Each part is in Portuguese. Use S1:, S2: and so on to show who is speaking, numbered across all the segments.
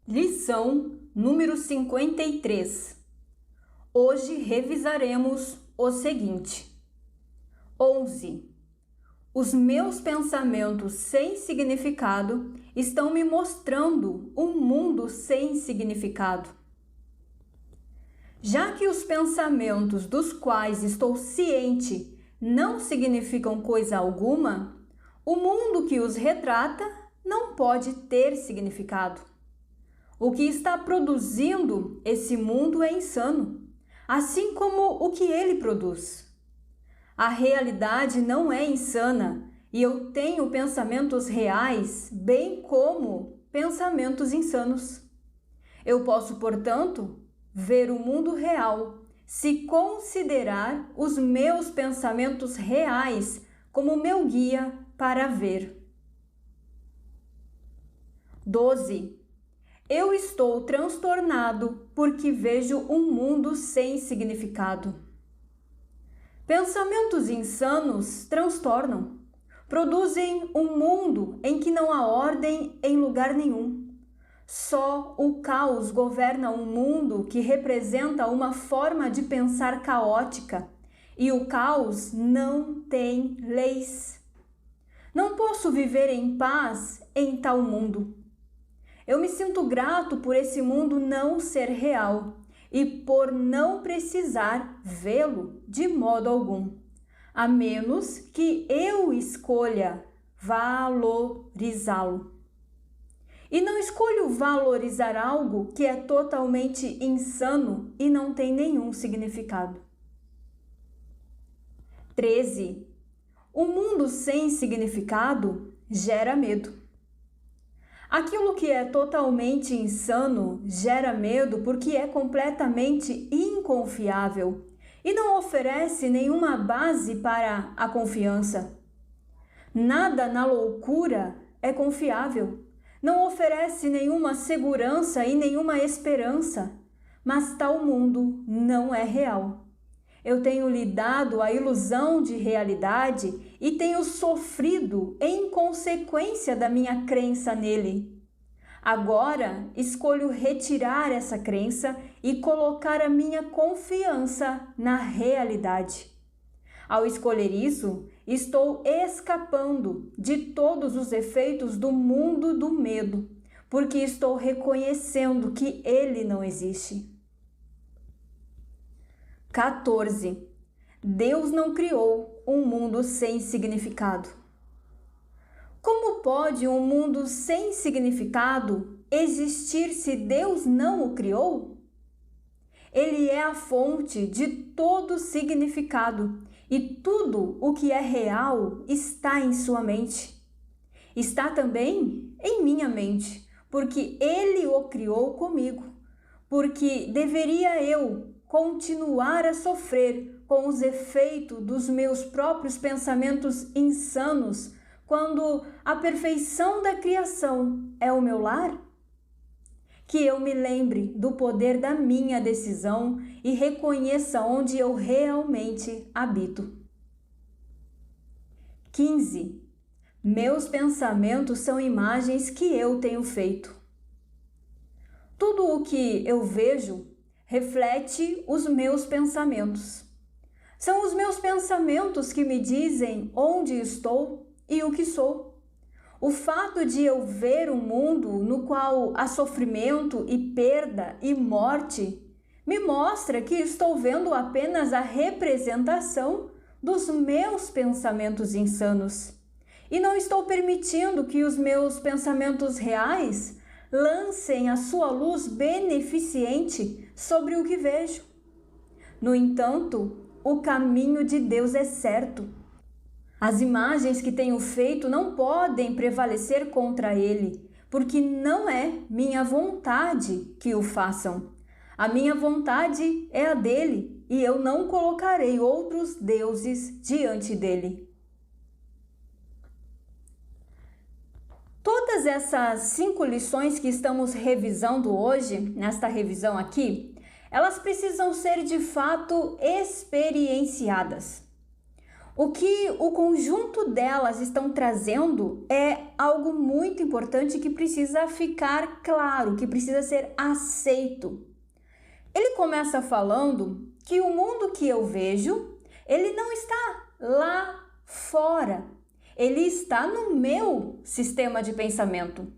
S1: Lição número 53. Hoje revisaremos o seguinte. 11. Os meus pensamentos sem significado estão me mostrando um mundo sem significado. Já que os pensamentos dos quais estou ciente não significam coisa alguma, o mundo que os retrata não pode ter significado. O que está produzindo esse mundo é insano, assim como o que ele produz. A realidade não é insana e eu tenho pensamentos reais, bem como pensamentos insanos. Eu posso, portanto, ver o mundo real se considerar os meus pensamentos reais como meu guia para ver. 12. Eu estou transtornado porque vejo um mundo sem significado. Pensamentos insanos transtornam, produzem um mundo em que não há ordem em lugar nenhum. Só o caos governa um mundo que representa uma forma de pensar caótica, e o caos não tem leis. Não posso viver em paz em tal mundo. Eu me sinto grato por esse mundo não ser real e por não precisar vê-lo de modo algum, a menos que eu escolha valorizá-lo. E não escolho valorizar algo que é totalmente insano e não tem nenhum significado. 13. O mundo sem significado gera medo. Aquilo que é totalmente insano gera medo porque é completamente inconfiável e não oferece nenhuma base para a confiança. Nada na loucura é confiável. Não oferece nenhuma segurança e nenhuma esperança, mas tal mundo não é real. Eu tenho lhe dado a ilusão de realidade e tenho sofrido em consequência da minha crença nele. Agora escolho retirar essa crença e colocar a minha confiança na realidade. Ao escolher isso, estou escapando de todos os efeitos do mundo do medo, porque estou reconhecendo que ele não existe. 14. Deus não criou um mundo sem significado. Como pode um mundo sem significado existir se Deus não o criou? Ele é a fonte de todo significado e tudo o que é real está em sua mente. Está também em minha mente, porque Ele o criou comigo, porque deveria eu continuar a sofrer com os efeitos dos meus próprios pensamentos insanos quando a perfeição da criação é o meu lar? Que eu me lembre do poder da minha decisão e reconheça onde eu realmente habito. 15. Meus pensamentos são imagens que eu tenho feito. Tudo o que eu vejo reflete os meus pensamentos. São os meus pensamentos que me dizem onde estou e o que sou. O fato de eu ver um mundo no qual há sofrimento e perda e morte me mostra que estou vendo apenas a representação dos meus pensamentos insanos. E não estou permitindo que os meus pensamentos reais lancem a sua luz beneficente sobre o que vejo. No entanto, o caminho de Deus é certo. As imagens que tenho feito não podem prevalecer contra ele, porque não é minha vontade que o façam. A minha vontade é a dele, e eu não colocarei outros deuses diante dele. Todas essas 5 lições que estamos revisando hoje, nesta revisão aqui, elas precisam ser de fato experienciadas. O que o conjunto delas estão trazendo é algo muito importante que precisa ficar claro, que precisa ser aceito. Ele começa falando que o mundo que eu vejo, ele não está lá fora, ele está no meu sistema de pensamento.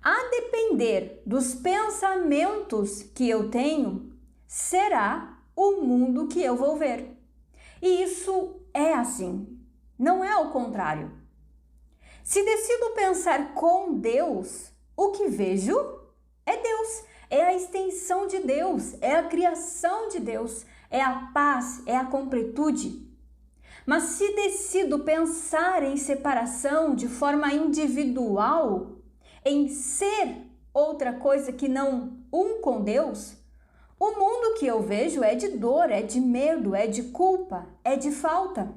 S1: A depender dos pensamentos que eu tenho, será o mundo que eu vou ver. E isso é assim, não é ao contrário. Se decido pensar com Deus, o que vejo é Deus, é a extensão de Deus, é a criação de Deus, é a paz, é a completude. Mas se decido pensar em separação de forma individual, em ser outra coisa que não um com Deus, o mundo que eu vejo é de dor, é de medo, é de culpa, é de falta.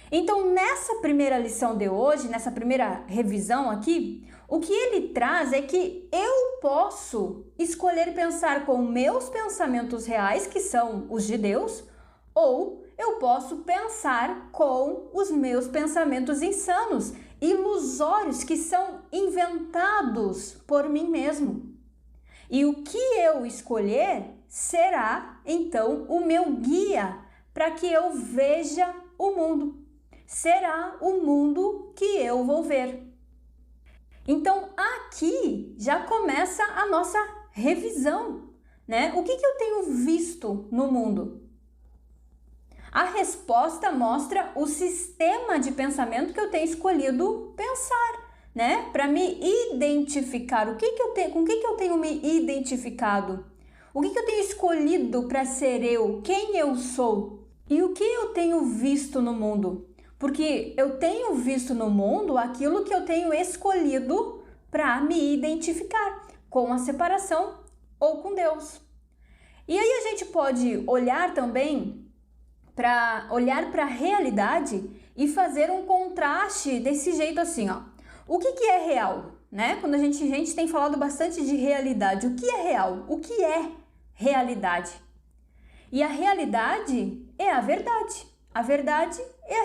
S1: Então, nessa primeira lição de hoje, nessa primeira revisão aqui, o que ele traz é que eu posso escolher pensar com meus pensamentos reais, que são os de Deus, ou eu posso pensar com os meus pensamentos insanos, ilusórios, que são inventados por mim mesmo. E o que eu escolher será, então, o meu guia para que eu veja o mundo. Será o mundo que eu vou ver. Então, aqui já começa a nossa revisão, né? O que eu tenho visto no mundo? A resposta mostra o sistema de pensamento que eu tenho escolhido pensar, né? Para me identificar, com o que eu tenho me identificado? O que eu tenho escolhido para ser eu? Quem eu sou? E o que eu tenho visto no mundo? Porque eu tenho visto no mundo aquilo que eu tenho escolhido para me identificar com a separação ou com Deus. E aí a gente pode olhar também para a realidade e fazer um contraste desse jeito assim, ó. O que é real, né? Quando a gente tem falado bastante de realidade, o que é real? O que é realidade? E a realidade é a verdade. A verdade é a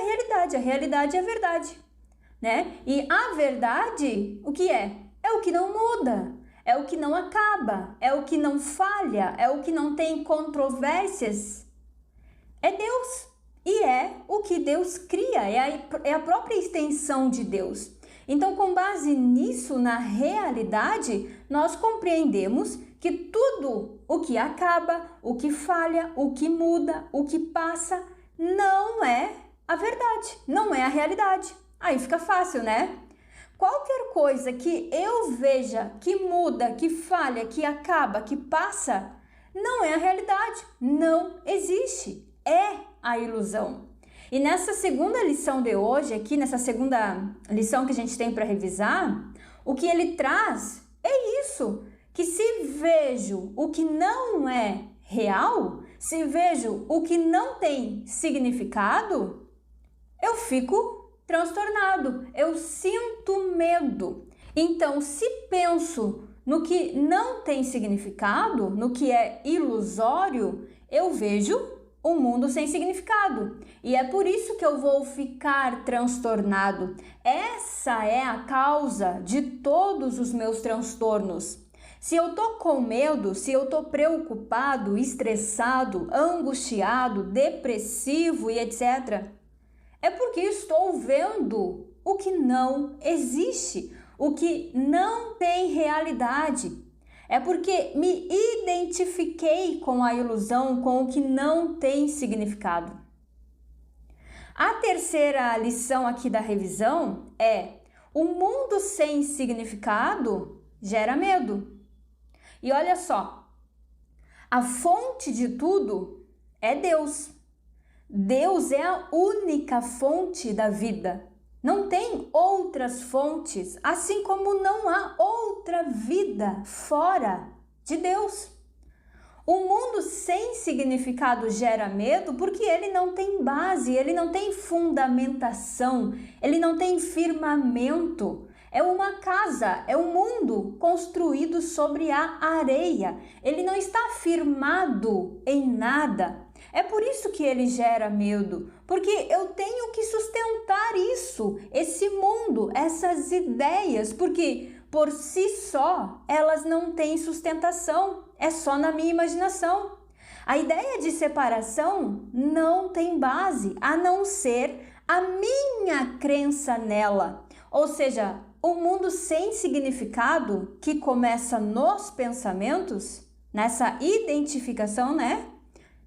S1: realidade é a verdade, né? E a verdade, o que é? É o que não muda, é o que não acaba, é o que não falha, é o que não tem controvérsias. É Deus e é o que Deus cria, é a própria extensão de Deus. Então, com base nisso, na realidade, nós compreendemos que tudo o que acaba, o que falha, o que muda, o que passa, não é a verdade, não é a realidade. Aí fica fácil, né? Qualquer coisa que eu veja que muda, que falha, que acaba, que passa, não é a realidade, não existe, é a ilusão. E nessa segunda lição de hoje, aqui nessa segunda lição que a gente tem para revisar, o que ele traz é isso, que se vejo o que não é real, se vejo o que não tem significado, eu fico transtornado, eu sinto medo. Então, se penso no que não tem significado, no que é ilusório, eu vejo um mundo sem significado. E é por isso que eu vou ficar transtornado. Essa é a causa de todos os meus transtornos. Se eu tô com medo, se eu tô preocupado, estressado, angustiado, depressivo e etc., é porque estou vendo o que não existe, o que não tem realidade. É porque me identifiquei com a ilusão, com o que não tem significado. A terceira lição aqui da revisão é: o mundo sem significado gera medo. E olha só, a fonte de tudo é Deus. Deus é a única fonte da vida. Não tem outras fontes, assim como não há outra vida fora de Deus. O mundo sem significado gera medo porque ele não tem base, ele não tem fundamentação, ele não tem firmamento. É uma casa, é um mundo construído sobre a areia. Ele não está firmado em nada. É por isso que ele gera medo, porque eu tenho que sustentar isso, esse mundo, essas ideias, porque por si só elas não têm sustentação, é só na minha imaginação. A ideia de separação não tem base, a não ser a minha crença nela. Ou seja, o mundo sem significado que começa nos pensamentos, nessa identificação, né?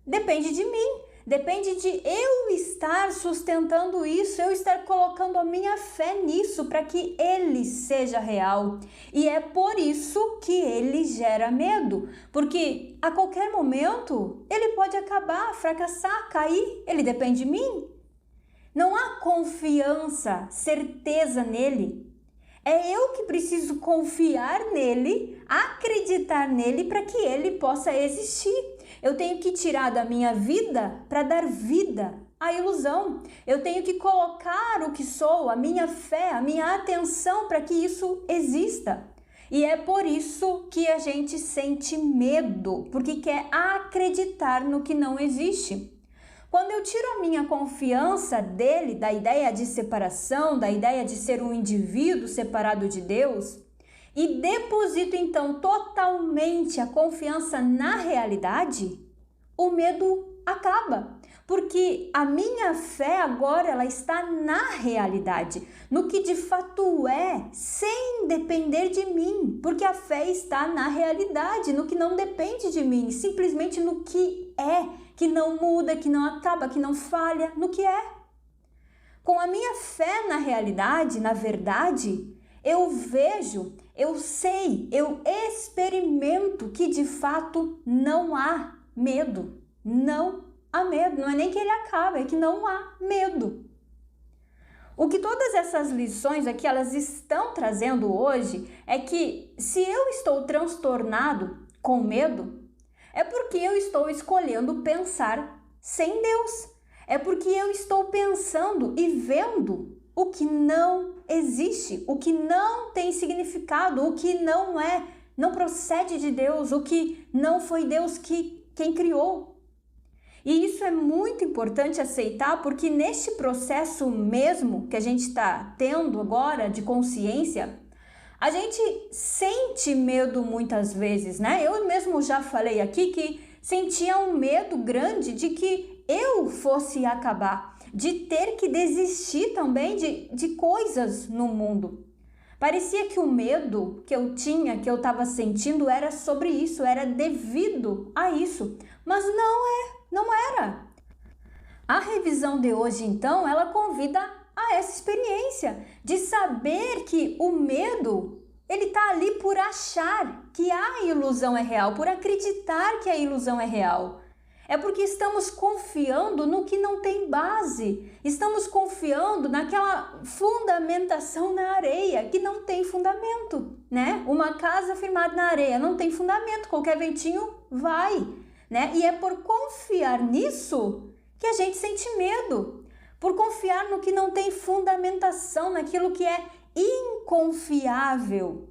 S1: Depende de mim, depende de eu estar sustentando isso, eu estar colocando a minha fé nisso para que ele seja real. E é por isso que ele gera medo, porque a qualquer momento ele pode acabar, fracassar, cair, ele depende de mim. Não há confiança, certeza nele. É eu que preciso confiar nele, acreditar nele para que ele possa existir. Eu tenho que tirar da minha vida para dar vida à ilusão. Eu tenho que colocar o que sou, a minha fé, a minha atenção para que isso exista. E é por isso que a gente sente medo, porque quer acreditar no que não existe. Quando eu tiro a minha confiança dele, da ideia de separação, da ideia de ser um indivíduo separado de Deus, e deposito então totalmente a confiança na realidade, o medo acaba. Porque a minha fé agora ela está na realidade, no que de fato é, sem depender de mim. Porque a fé está na realidade, no que não depende de mim, simplesmente no que é, que não muda, que não acaba, que não falha, no que é. Com a minha fé na realidade, na verdade, eu vejo, eu sei, eu experimento que de fato não há medo. Não há medo, não é nem que ele acaba, é que não há medo. O que todas essas lições aqui elas estão trazendo hoje é que se eu estou transtornado com medo, é porque eu estou escolhendo pensar sem Deus. É porque eu estou pensando e vendo o que não existe, o que não tem significado, o que não procede de Deus, o que não foi Deus quem criou. E isso é muito importante aceitar, porque neste processo mesmo que a gente está tendo agora de consciência, a gente sente medo muitas vezes, né? Eu mesmo já falei aqui que sentia um medo grande de que eu fosse acabar, de ter que desistir também de coisas no mundo. Parecia que o medo que eu tinha, que eu estava sentindo, era sobre isso, era devido a isso. Mas não era. A revisão de hoje, então, ela convida a essa experiência de saber que o medo, ele está ali por achar que a ilusão é real, por acreditar que a ilusão é real. É porque estamos confiando no que não tem base, estamos confiando naquela fundamentação na areia, que não tem fundamento, né? Uma casa firmada na areia não tem fundamento, qualquer ventinho vai, né? E é por confiar nisso que a gente sente medo, por confiar no que não tem fundamentação, naquilo que é inconfiável.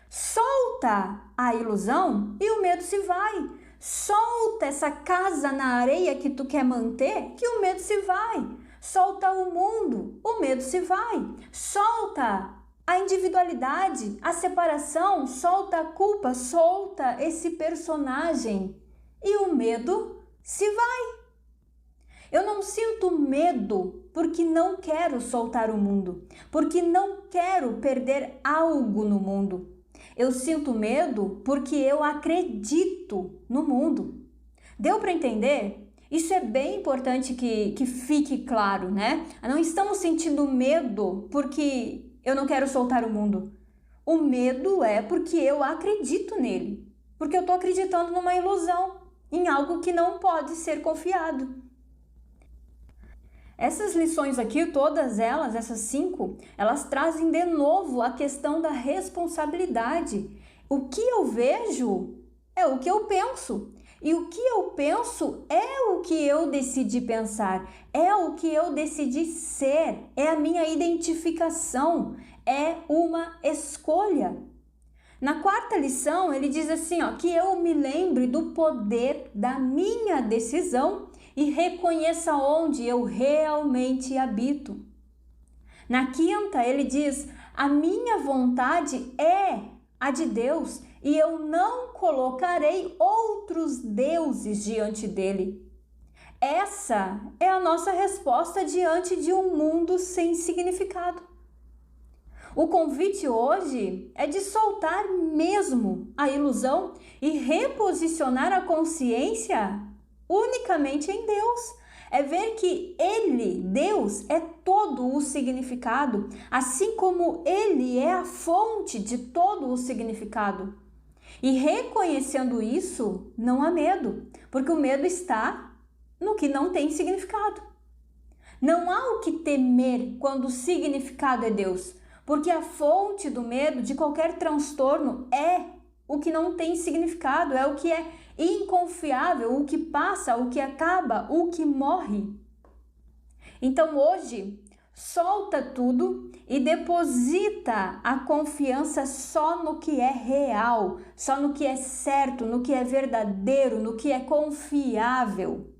S1: Solta a ilusão e o medo se vai. Solta essa casa na areia que tu quer manter, que o medo se vai. Solta o mundo, o medo se vai. Solta a individualidade, a separação, solta a culpa, solta esse personagem e o medo se vai. Eu não sinto medo porque não quero soltar o mundo, porque não quero perder algo no mundo. Eu sinto medo porque eu acredito no mundo. Deu para entender? Isso é bem importante que fique claro, né? Não estamos sentindo medo porque eu não quero soltar o mundo. O medo é porque eu acredito nele, porque eu estou acreditando numa ilusão, em algo que não pode ser confiado. Essas lições aqui, todas elas, essas 5, elas trazem de novo a questão da responsabilidade. O que eu vejo é o que eu penso. E o que eu penso é o que eu decidi pensar, é o que eu decidi ser, é a minha identificação, é uma escolha. Na 4ª lição, ele diz assim, que eu me lembre do poder da minha decisão e reconheça onde eu realmente habito. Na quinta, ele diz: a minha vontade é a de Deus e eu não colocarei outros deuses diante dele. Essa é a nossa resposta diante de um mundo sem significado. O convite hoje é de soltar mesmo a ilusão e reposicionar a consciência unicamente em Deus. É ver que Ele, Deus, é todo o significado, assim como Ele é a fonte de todo o significado. E reconhecendo isso, não há medo, porque o medo está no que não tem significado. Não há o que temer quando o significado é Deus, porque a fonte do medo, de qualquer transtorno, é o que não tem significado, é o que é inconfiável, o que passa, o que acaba, o que morre. Então hoje, solta tudo e deposita a confiança só no que é real, só no que é certo, no que é verdadeiro, no que é confiável.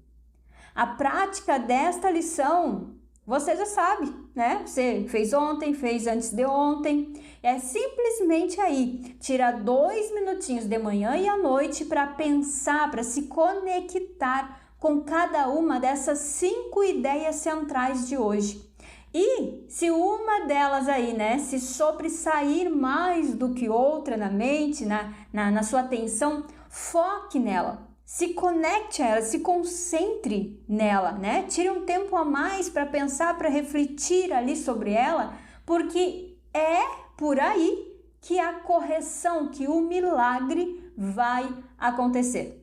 S1: A prática desta lição, você já sabe, né? Você fez ontem, fez antes de ontem. É simplesmente aí, tira 2 minutinhos de manhã e à noite para pensar, para se conectar com cada uma dessas 5 ideias centrais de hoje. E se uma delas aí, né, se sobressair mais do que outra na mente, na sua atenção, foque nela. Se conecte a ela, se concentre nela, né? Tire um tempo a mais para pensar, para refletir ali sobre ela, porque é por aí que a correção, que o milagre vai acontecer.